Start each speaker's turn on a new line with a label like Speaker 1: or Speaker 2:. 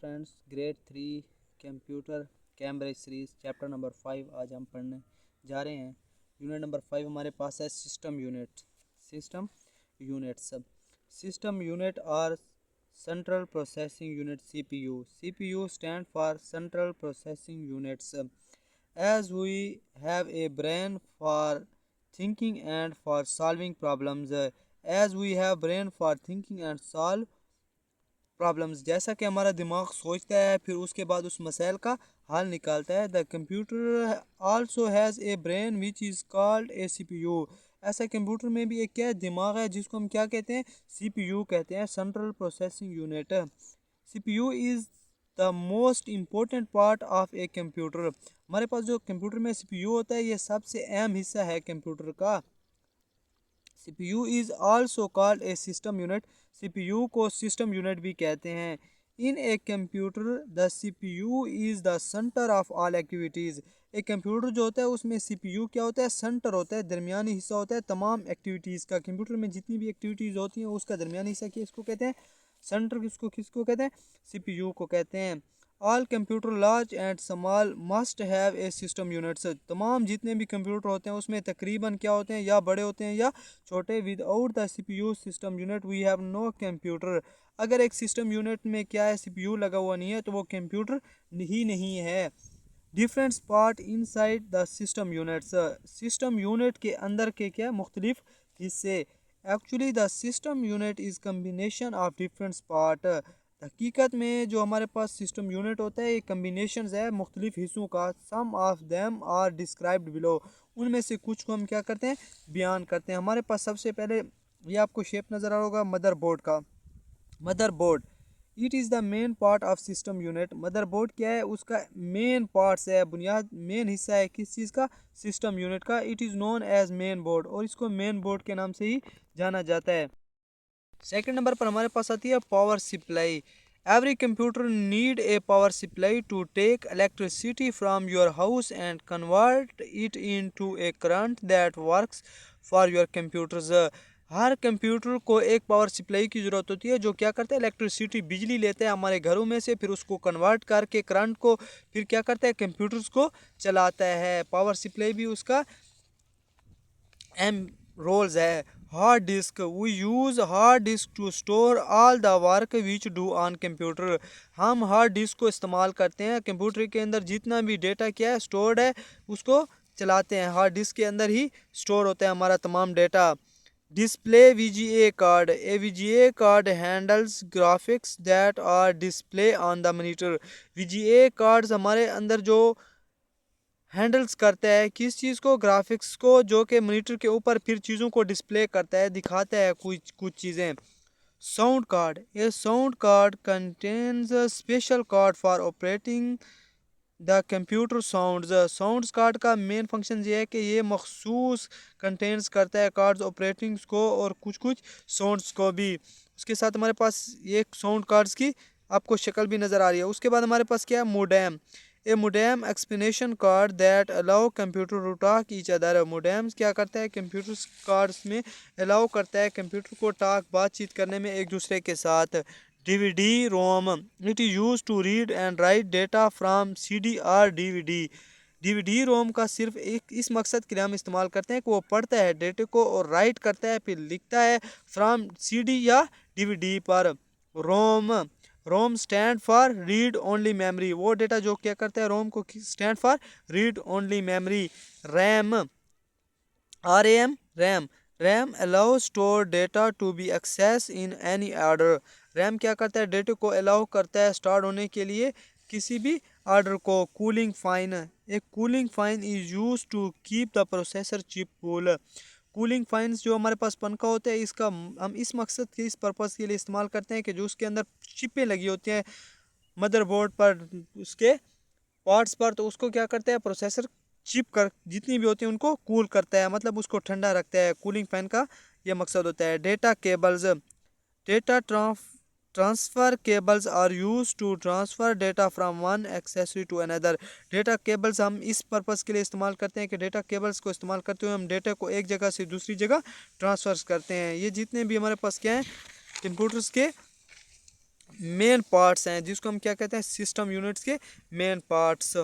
Speaker 1: Friends, grade 3 computer Cambridge series chapter number 5 आज हम पढ़ने जा रहे हैं। यूनिट नंबर 5 हमारे पास है सिस्टम यूनिट। सिस्टम यूनिट और central processing unit CPU. CPU stand for central processing units. As we have a brain for thinking and for solving problems. As we have brain for thinking and solve problems, जैसा कि हमारा दिमाग सोचता है फिर उसके बाद उस मसाइल का हल निकालता है। The computer also has a brain which is called a CPU. ऐसा कंप्यूटर में भी एक क्या दिमाग है जिसको हम क्या कहते हैं, सीपीयू कहते हैं, central processing unit. CPU is the most important part of a computer. हमारे पास जो कंप्यूटर में सीपीयू होता है ये सबसे अहम हिस्सा है कंप्यूटर का। CPU is also called a system unit। CPU को सिस्टम यूनिट भी कहते हैं। In a computer the CPU is the center of all activities। एक कंप्यूटर जो होता है उसमें CPU क्या होता है, सेंटर होता है, दरमियानी हिस्सा होता है तमाम एक्टिविटीज़ का। कंप्यूटर में जितनी भी एक्टिविटीज़ होती हैं उसका दरमियानी हिस्सा किसको कहते हैं, सेंटर। किसको कहते हैं, CPU को कहते हैं। All computer large and small must have a system units. तमाम जितने भी कंप्यूटर होते हैं उसमें तकरीबन क्या होते हैं, या बड़े होते हैं या छोटे। Without the CPU system unit we have no computer. अगर एक सिस्टम यूनिट में क्या है, सीपीयू लगा हुआ नहीं है तो वो कंप्यूटर ही नहीं है। Different part inside the system units. System unit के अंदर के क्या मुख्तलिफ हिस्से। Actually the system unit is combination of different part. हकीकत में जो हमारे पास सिस्टम यूनिट होता है ये कम्बिनेशन है मुख्तलिफ हिस्सों का। Some of them are described below. उनमें से कुछ को हम क्या करते हैं, बयान करते हैं। हमारे पास सबसे पहले ये आपको शेप नज़र आ रहा होगा मदरबोर्ड का। Motherboard it is the main part of system unit. Motherboard क्या है, उसका मेन पार्ट्स है, बुनियाद मेन हिस्सा है किस चीज़ का, सिस्टम यूनिट का। It is known as main board, और इसको मेन बोर्ड के नाम से ही जाना जाता है। सेकंड नंबर पर हमारे पास आती है power supply. Every computer need a power supply to take electricity from your house and convert it into a current that works for your computers. हर कंप्यूटर को एक पावर सप्लाई की ज़रूरत होती है जो क्या करता है, इलेक्ट्रिसिटी बिजली लेता है हमारे घरों में से, फिर उसको कन्वर्ट करके करंट को फिर क्या करता है, कंप्यूटर्स को चलाता है। पावर सप्लाई भी उसका एम रोल्स है। Hard disk we use hard disk to store all the work which do on computer. हम हार्ड डिस्क को इस्तेमाल करते हैं कंप्यूटर के अंदर जितना भी डेटा क्या है स्टोर्ड है उसको चलाते हैं। हार्ड डिस्क के अंदर ही स्टोर होता है हमारा तमाम data. Display VGA card. A VGA card handles graphics that are display on the monitor. VGA cards हमारे अंदर जो हैंडल्स करता है किस चीज़ को, ग्राफिक्स को, जो कि मॉनिटर के ऊपर फिर चीज़ों को डिस्प्ले करता है, दिखाता है कुछ चीज़ें। Sound card. A sound card contains a special card for operating the computer sounds. Sounds card का मेन फंक्शन ये है कि ये मखसूस कंटेन्स करता है कार्ड्स ऑपरेटिंग्स को और कुछ साउंड्स को भी। उसके साथ हमारे पास ये साउंड कार्ड्स की आपको शक्ल भी नज़र आ रही है। उसके बाद हमारे पास क्या है, modem. A modem explanation card that allow computer to talk each other. Modems क्या करता है, कंप्यूटर कार्ड्स में अलाउ करता है कंप्यूटर को बातचीत करने में एक दूसरे के साथ। DVD ROM it is use to read and write data from CD और DVD। DVD ROM का सिर्फ एक इस मकसद के लिए हम इस्तेमाल करते हैं कि वो पढ़ता है डेटे को और राइट करता है फिर लिखता है फ्राम CD या DVD पर। ROM ROM stand for read only memory. वो डेटा जो क्या करता है, रोम को stand for read only memory. RAM RAM RAM allow store data to be access in any order. RAM क्या करता है, डेटा को अलाउ करता है स्टोर होने के लिए किसी भी ऑर्डर को। Cooling fan. एक cooling fan is use to keep the processor chip cool. Cooling fans जो हमारे पास पंखा होता है इसका हम इस मकसद के इस पर्पज़ के लिए इस्तेमाल करते हैं कि जो उसके अंदर चिपें लगी होती हैं मदरबोर्ड पर, उसके पार्ट्स पर, तो उसको क्या करता है, प्रोसेसर चिप कर जितनी भी होती है उनको कूल करता है, मतलब उसको ठंडा रखता है। कूलिंग फैन का ये मकसद होता है। Data cables. Data transfer cables are use to transfer data from one accessory to another. Data cables हम इस पर्पज़ के लिए इस्तेमाल करते हैं कि डेटा केबल्स को इस्तेमाल करते हुए हम डेटा को एक जगह से दूसरी जगह ट्रांसफ़र करते हैं। ये जितने भी हमारे पास क्या हैं कंप्यूटर्स के मेन पार्ट्स हैं, जिसको हम क्या कहते हैं, सिस्टम यूनिट्स के मेन पार्ट्स।